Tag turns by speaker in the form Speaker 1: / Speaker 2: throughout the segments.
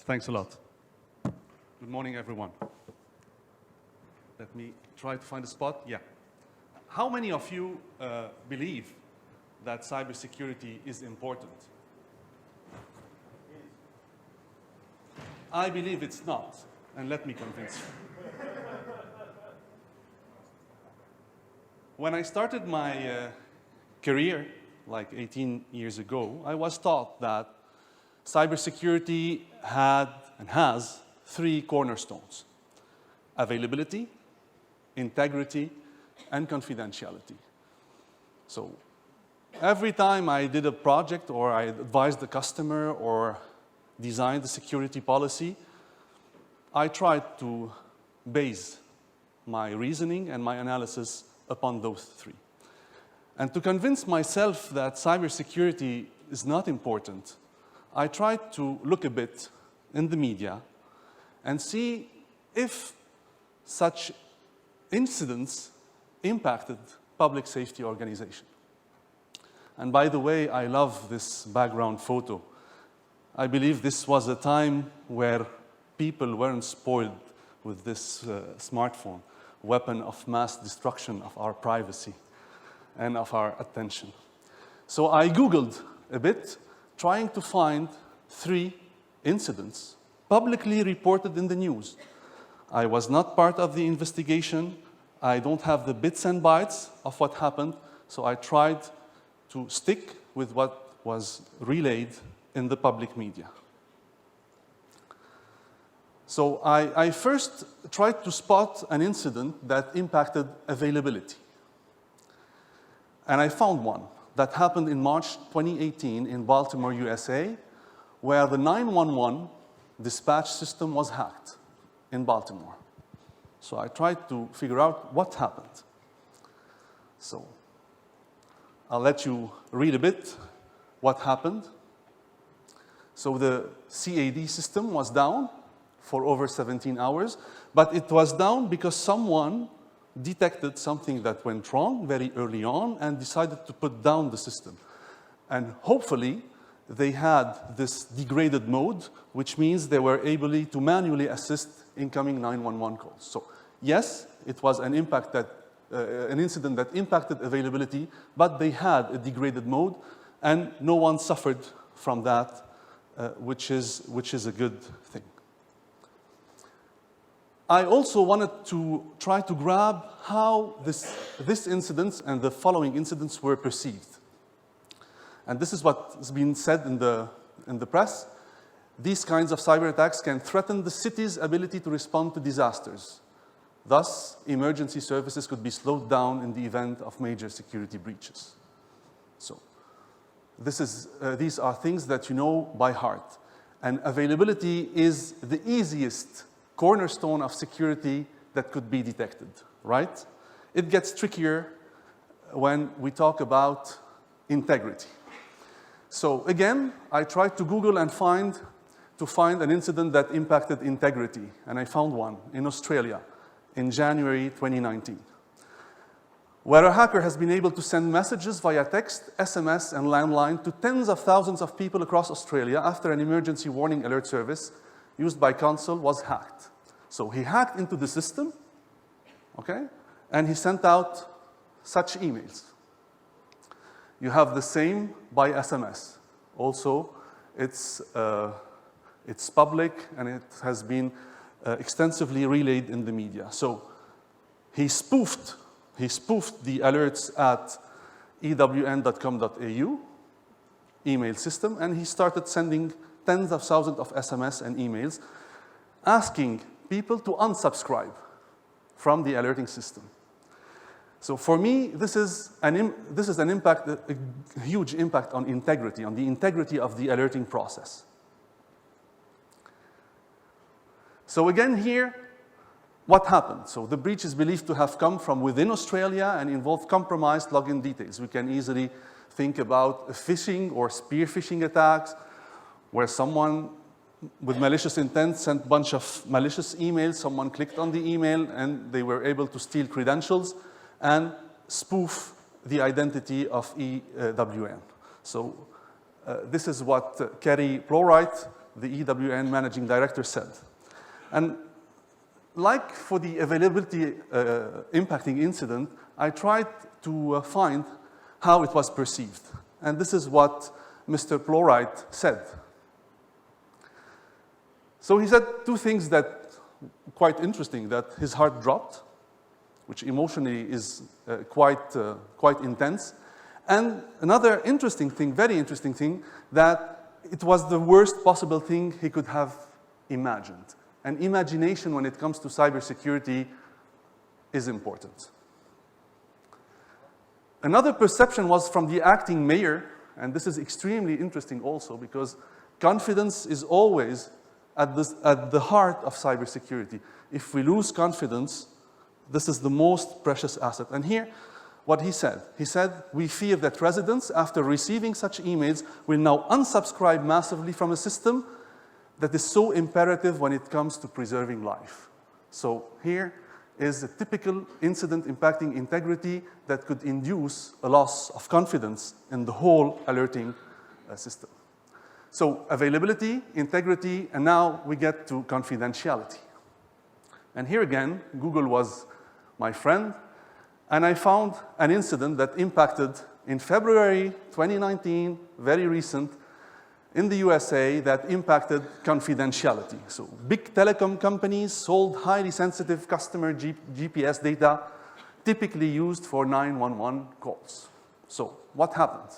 Speaker 1: Thanks a lot. Good morning, everyone. Let me try to find a spot. Yeah. How many of you believe that cybersecurity is important? I believe it's not, and let me convince you. When I started my career, like 18 years ago, I was taught that cybersecurity had and has three cornerstones: availability, integrity, and confidentiality. So every time I did a project or I advised the customer or designed the security policy, I tried to base my reasoning and my analysis upon those three. And to convince myself that cybersecurity is not important, I tried to look a bit in the media and see if such incidents impacted public safety organizations. And by the way, I love this background photo. I believe this was a time where people weren't spoiled with this smartphone, weapon of mass destruction of our privacy and of our attention. So I Googled a bit, trying to find three incidents publicly reported in the news. I was not part of the investigation. I don't have the bits and bytes of what happened, so I tried to stick with what was relayed in the public media. So I first tried to spot an incident that impacted availability. And I found one that happened in March 2018 in Baltimore, USA, where the 911 dispatch system was hacked in Baltimore. So I tried to figure out what happened. So I'll let you read a bit what happened. So the CAD system was down for over 17 hours, but it was down because someone detected something that went wrong very early on and decided to put down the system. And hopefully, they had this degraded mode, which means they were able to manually assist incoming 911 calls. So yes, it was an impact that, an incident that impacted availability, but they had a degraded mode, and no one suffered from that, which is a good thing. I also wanted to try to grab how this incident and the following incidents were perceived. And this is what has been said in the press. These kinds of cyber attacks can threaten the city's ability to respond to disasters. Thus, emergency services could be slowed down in the event of major security breaches. So these are things that you know by heart. And availability is the easiest cornerstone of security that could be detected, right? It gets trickier when we talk about integrity. So again, I tried to Google and find an incident that impacted integrity, and I found one in Australia in January 2019, where a hacker has been able to send messages via text, SMS, and landline to tens of thousands of people across Australia after an emergency warning alert service used by Council was hacked. So he hacked into the system, okay, and he sent out such emails. You have the same by SMS. Also, it's public and it has been extensively relayed in the media. So he spoofed the alerts at ewn.com.au email system, and he started sending tens of thousands of SMS and emails asking people to unsubscribe from the alerting system. So for me, this is an impact, a huge impact on integrity, on the integrity of the alerting process. So again here, what happened? So the breach is believed to have come from within Australia and involved compromised login details. We can easily think about phishing or spear phishing attacks, where someone with malicious intent sent a bunch of malicious emails, someone clicked on the email, and they were able to steal credentials and spoof the identity of EWN. So this is what Kerry Plowright the EWN managing director said. And like for the availability impacting incident, I tried to find how it was perceived. And this is what Mr. Plowright said. So he said two things that quite interesting, that his heart dropped, which emotionally is quite intense. And another interesting thing, very interesting thing, that it was the worst possible thing he could have imagined. And imagination when it comes to cybersecurity is important. Another perception was from the acting mayor, and this is extremely interesting also because confidence is always at the heart of cybersecurity. If we lose confidence, this is the most precious asset. And here, what he said, we fear that residents, after receiving such emails, will now unsubscribe massively from a system that is so imperative when it comes to preserving life. So here is a typical incident impacting integrity that could induce a loss of confidence in the whole alerting system. So availability, integrity, and now we get to confidentiality. And here again, Google was my friend, and I found an incident that impacted in February 2019, very recent, in the USA, that impacted confidentiality. So big telecom companies sold highly sensitive customer GPS data, typically used for 911 calls. So what happened?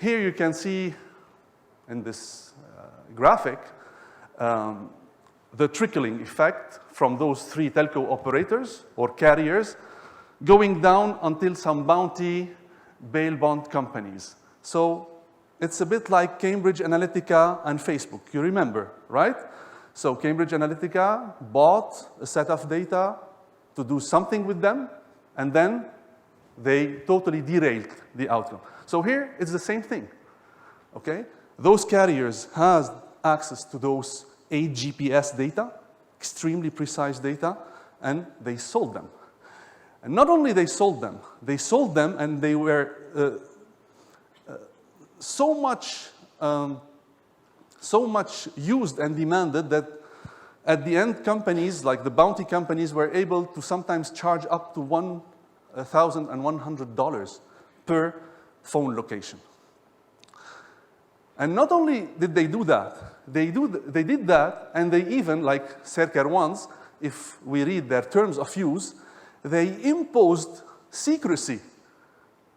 Speaker 1: Here you can see in this graphic the trickling effect from those three telco operators or carriers going down until some bounty bail bond companies. So it's a bit like Cambridge Analytica and Facebook. You remember, right? So Cambridge Analytica bought a set of data to do something with them, and then they totally derailed the outcome. So here, it's the same thing, okay? Those carriers have access to those 8 GPS data, extremely precise data, and they sold them. And not only they sold them and they were so much used and demanded that at the end, companies like the bounty companies were able to sometimes charge up to $1,100 per phone location. And not only did they do that, they did that, and they even, like Serker wants, if we read their terms of use, they imposed secrecy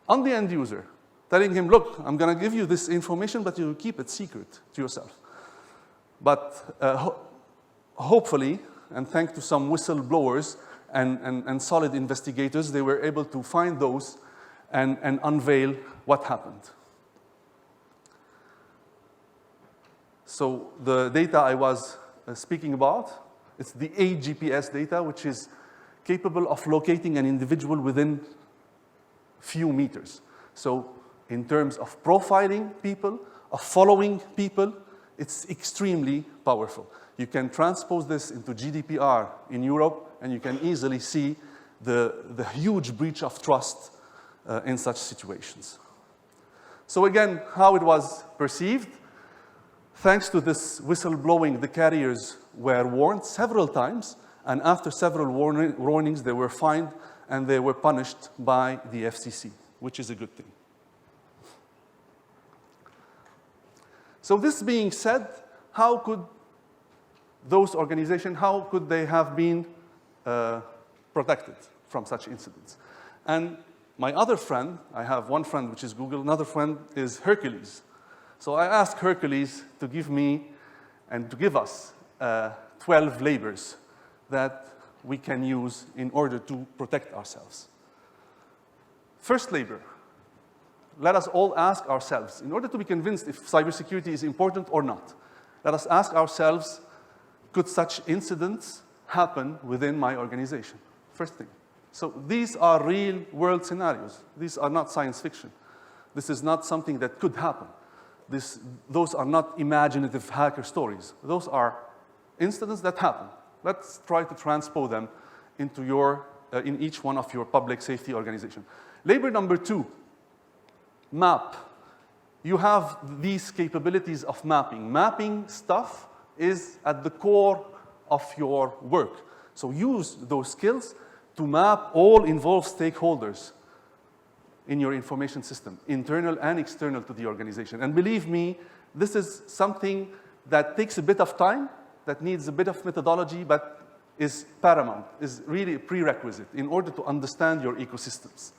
Speaker 1: on the end user, telling him, look, I'm going to give you this information, but you keep it secret to yourself. But hopefully, and thanks to some whistleblowers and solid investigators, they were able to find those and unveil what happened. So the data I was speaking about, it's the 8 GPS data, which is capable of locating an individual within few meters. So in terms of profiling people, of following people, it's extremely powerful. You can transpose this into GDPR in Europe, and you can easily see the huge breach of trust in such situations. So again, how it was perceived. Thanks to this whistleblowing, the carriers were warned several times, and after several warnings, they were fined and they were punished by the FCC, which is a good thing. So this being said, how could those organizations, how could they have been protected from such incidents? And my other friend, I have one friend which is Google, another friend is Hercules. So I asked Hercules to give me and to give us 12 labors that we can use in order to protect ourselves. First labor, let us all ask ourselves, in order to be convinced if cybersecurity is important or not, let us ask ourselves, could such incidents happen within my organization? First thing. So these are real world scenarios. These are not science fiction. This is not something that could happen. Those are not imaginative hacker stories. Those are incidents that happen. Let's try to transpose them into in each one of your public safety organizations. Labor number 2, map you have these capabilities of mapping. Mapping stuff is at the core of your work. So use those skills to map all involved stakeholders in your information system, internal and external to the organization. And believe me, this is something that takes a bit of time, that needs a bit of methodology, but is paramount, is really a prerequisite in order to understand your ecosystems.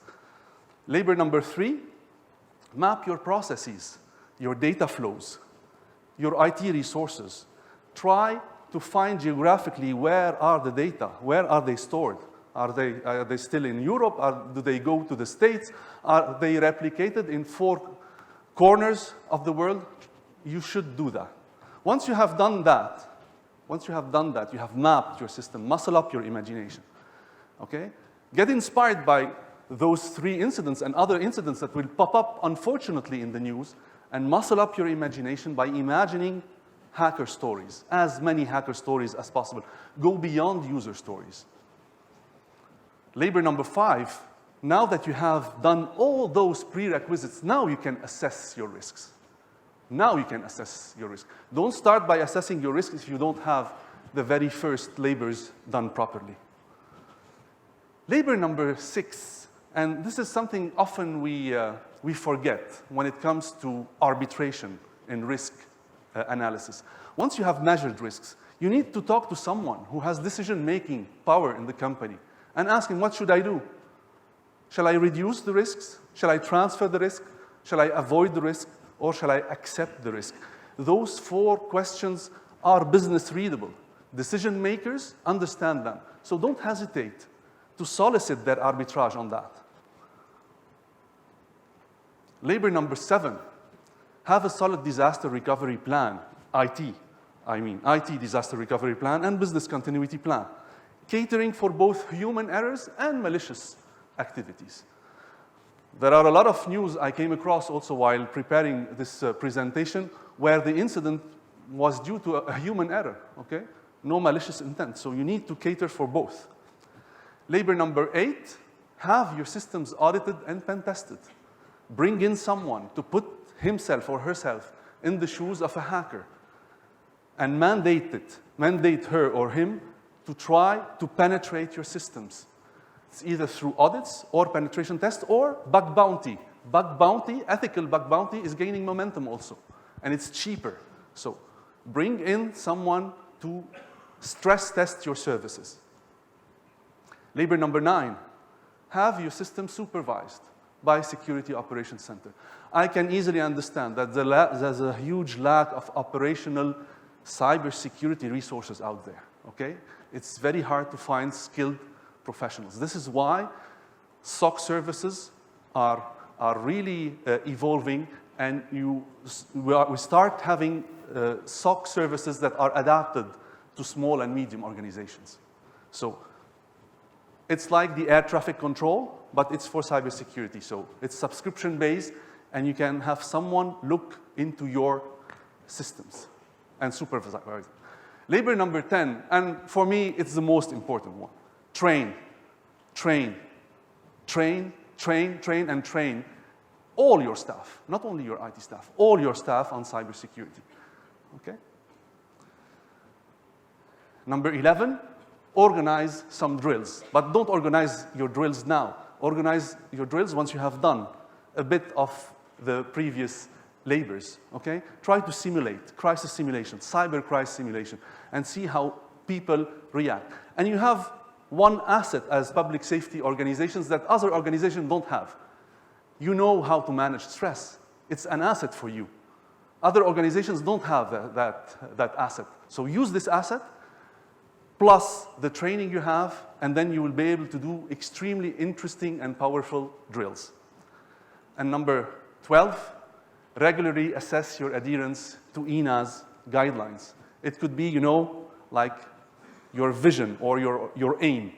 Speaker 1: Labor number 3, map your processes, your data flows, your IT resources. Try to find geographically where are the data, where are they stored? Are they still in Europe? Do they go to the States? Are they replicated in 4 corners of the world? You should do that. Once you have done that, you have mapped your system, muscle up your imagination, okay? Get inspired by those 3 incidents and other incidents that will pop up, unfortunately, in the news, and muscle up your imagination by imagining hacker stories, as many hacker stories as possible. Go beyond user stories. Labor number 5, now that you have done all those prerequisites, now you can assess your risks. Now you can assess your risk. Don't start by assessing your risk if you don't have the very first labors done properly. Labor number 6, and this is something often we forget when it comes to arbitration in risk analysis. Once you have measured risks, you need to talk to someone who has decision-making power in the company and ask him, what should I do? Shall I reduce the risks? Shall I transfer the risk? Shall I avoid the risk? Or shall I accept the risk? Those 4 questions are business readable. Decision makers understand them. So don't hesitate to solicit their arbitrage on that. Labor number 7, have a solid disaster recovery plan, IT disaster recovery plan and business continuity plan, catering for both human errors and malicious activities. There are a lot of news I came across also while preparing this presentation where the incident was due to a human error, okay? No malicious intent, so you need to cater for both. Labor number 8, have your systems audited and pen tested. Bring in someone to put himself or herself in the shoes of a hacker and mandate her or him to try to penetrate your systems. It's either through audits or penetration tests or bug bounty. Bug bounty, ethical bug bounty, is gaining momentum also, and it's cheaper. So bring in someone to stress test your services. Labor number 9, have your system supervised by Security Operations Center. I can easily understand that there's a huge lack of operational cybersecurity resources out there, okay? It's very hard to find skilled professionals. This is why SOC services are really evolving, and we start having SOC services that are adapted to small and medium organizations. So it's like the air traffic control, but it's for cybersecurity. So it's subscription-based, and you can have someone look into your systems and supervise. Labor number 10, and for me, it's the most important one. Train all your staff, not only your IT staff, all your staff on cybersecurity, okay? Number 11, organize some drills, but don't organize your drills now. Organize your drills once you have done a bit of the previous labors, okay? Try to simulate crisis simulation, cyber crisis simulation, and see how people react. And you have one asset as public safety organizations that other organizations don't have. You know how to manage stress. It's an asset for you. Other organizations don't have that asset. So use this asset, plus the training you have, and then you will be able to do extremely interesting and powerful drills. And number 12, regularly assess your adherence to EENA's guidelines. It could be, like your vision or your aim.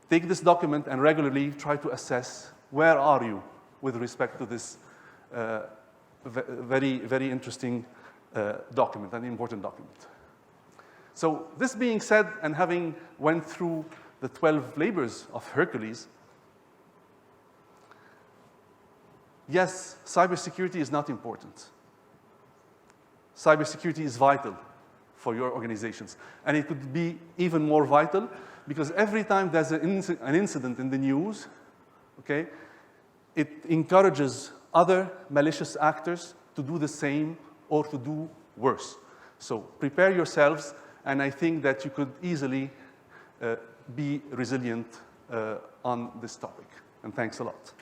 Speaker 1: Take this document and regularly try to assess where are you with respect to this very, very interesting document, an important document. So this being said, and having went through the 12 labors of Hercules, yes, cybersecurity is not important. Cybersecurity is vital for your organizations. And it could be even more vital because every time there's an incident in the news, okay, it encourages other malicious actors to do the same or to do worse. So prepare yourselves, and I think that you could easily be resilient on this topic. And thanks a lot.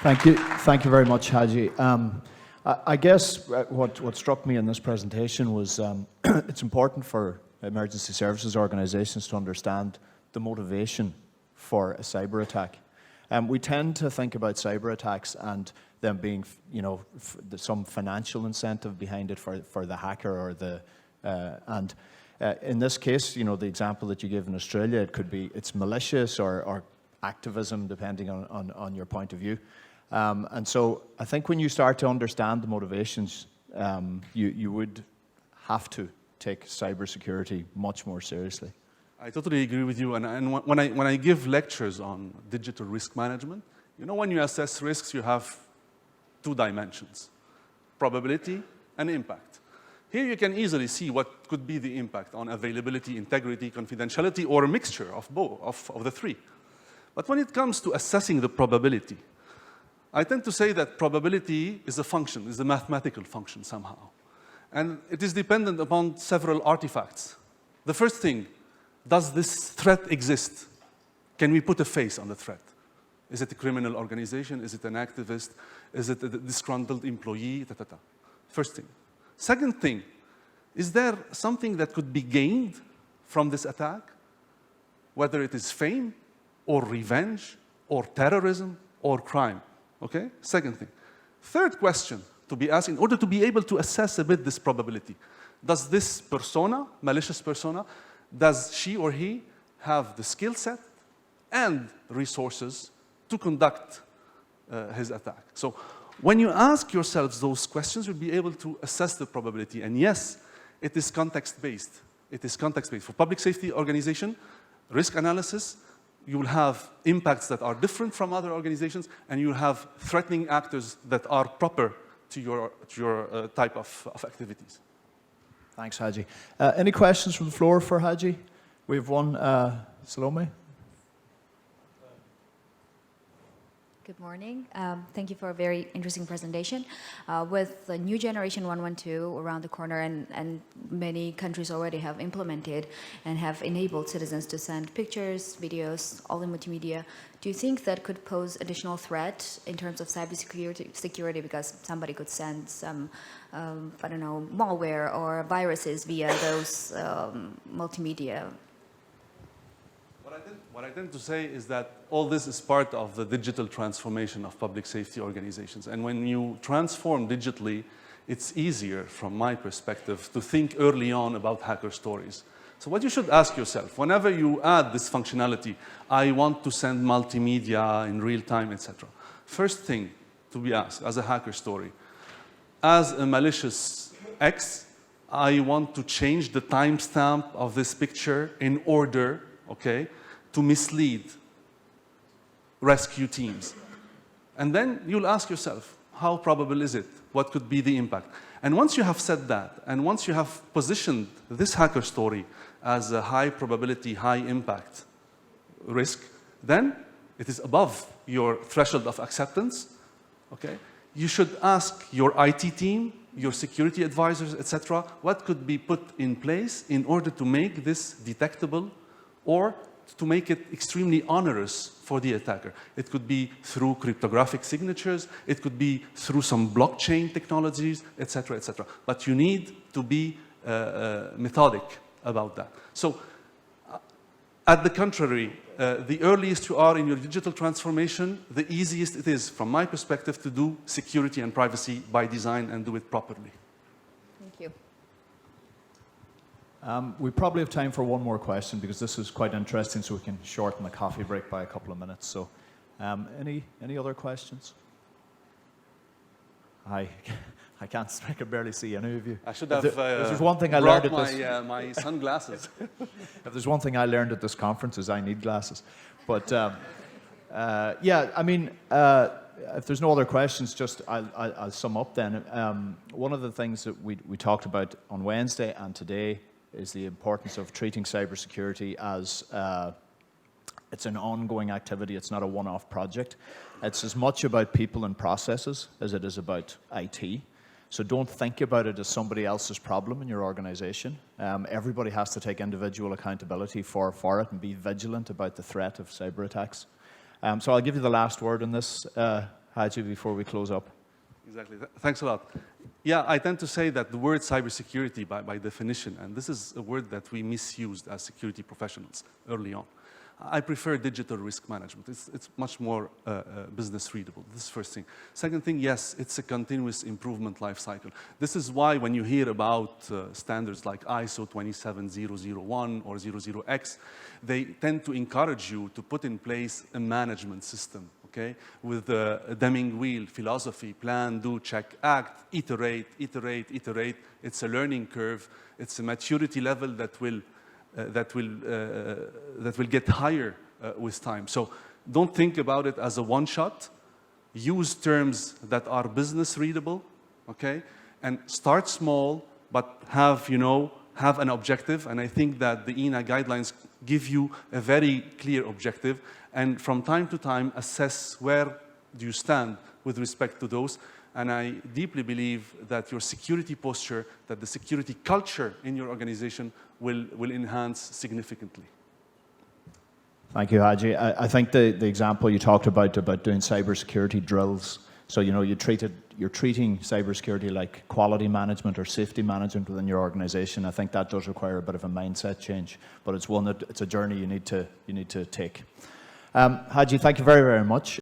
Speaker 2: Thank you. Thank you very much, Hadi. I guess what struck me in this presentation was it's important for emergency services organizations to understand the motivation for a cyber attack. We tend to think about cyber attacks and them being, you know, some financial incentive behind it for the hacker or the in this case, you know, the example that you gave in Australia, it could be it's malicious or activism, depending on your point of view. And so I think when you start to understand the motivations, you would have to take cybersecurity much more seriously.
Speaker 1: I totally agree with you. And when I give lectures on digital risk management, you know, when you assess risks, you have two dimensions, probability and impact. Here you can easily see what could be the impact on availability, integrity, confidentiality, or a mixture of both, of the three. But when it comes to assessing the probability, I tend to say that probability is a function, is a mathematical function somehow. And it is dependent upon several artifacts. The first thing, does this threat exist? Can we put a face on the threat? Is it a criminal organization? Is it an activist? Is it a disgruntled employee? First thing. Second thing, is there something that could be gained from this attack? Whether it is fame, or revenge, or terrorism, or crime. Okay? Second thing. Third question to be asked in order to be able to assess a bit this probability. Does this persona, malicious persona, does she or he have the skill set and resources to conduct his attack? So when you ask yourselves those questions, you'll be able to assess the probability. And yes, it is context-based. It is context-based. For public safety organization, risk analysis, you will have impacts that are different from other organizations, and you will have threatening actors that are proper to your type of activities.
Speaker 2: Thanks, Hadi. Any questions from the floor for Hadi? We have one, Salome.
Speaker 3: Good morning. Thank you for a very interesting presentation. With the new generation 112 around the corner, and many countries already have implemented and have enabled citizens to send pictures, videos, all in multimedia, do you think that could pose additional threat in terms of cybersecurity because somebody could send some, I don't know, malware or viruses via those multimedia?
Speaker 1: What I tend to say is that all this is part of the digital transformation of public safety organizations. And when you transform digitally, it's easier, from my perspective, to think early on about hacker stories. So what you should ask yourself, whenever you add this functionality, I want to send multimedia in real time, etc. First thing to be asked as a hacker story, as a malicious X, I want to change the timestamp of this picture in order, okay, to mislead rescue teams. And then you'll ask yourself, how probable is it? What could be the impact? And once you have said that, and once you have positioned this hacker story as a high probability, high impact risk, then it is above your threshold of acceptance, okay? You should ask your IT team, your security advisors, etc., what could be put in place in order to make this detectable or to make it extremely onerous for the attacker. It could be through cryptographic signatures, it could be through some blockchain technologies, etc., etc. But you need to be methodic about that. So, at the contrary, the earliest you are in your digital transformation, the easiest it is, from my perspective, to do security and privacy by design and do it properly.
Speaker 3: Thank you.
Speaker 2: We probably have time for one more question because this is quite interesting, so we can shorten the coffee break by a couple of minutes. So, any other questions? Hi, I can't. I can barely see any of you.
Speaker 1: I should have
Speaker 2: if there's one thing I
Speaker 1: brought
Speaker 2: learned at this,
Speaker 1: my sunglasses.
Speaker 2: if there's one thing I learned at this conference is I need glasses. But yeah, I mean, if there's no other questions, just I'll sum up then. One of the things that we talked about on Wednesday and today is the importance of treating cybersecurity as it's an ongoing activity. It's not a one-off project. It's as much about people and processes as it is about IT. So don't think about it as somebody else's problem in your organization. Everybody has to take individual accountability for it and be vigilant about the threat of cyber attacks. So I'll give you the last word on this, Hadi, before we close up.
Speaker 1: Exactly. Thanks a lot. Yeah, I tend to say that the word cybersecurity, by definition, and this is a word that we misused as security professionals early on. I prefer digital risk management. It's much more business readable. This is the first thing. Second thing, yes, it's a continuous improvement life cycle. This is why when you hear about standards like ISO 27001 or 00X, they tend to encourage you to put in place a management system, okay, with a Deming wheel philosophy: plan, do, check, act, iterate, iterate, iterate. It's a learning curve. It's a maturity level that will get higher with time. So don't think about it as a one-shot. Use terms that are business readable, okay? And start small, but have an objective. And I think that the EENA guidelines give you a very clear objective. And from time to time, assess where do you stand with respect to those. And I deeply believe that your security posture, that the security culture in your organization will enhance significantly.
Speaker 2: Thank you, Hadi. I think the example you talked about doing cybersecurity drills, so you're treating cybersecurity like quality management or safety management within your organization. I think that does require a bit of a mindset change, but it's a journey you need to take. Hadi, thank you very, very much.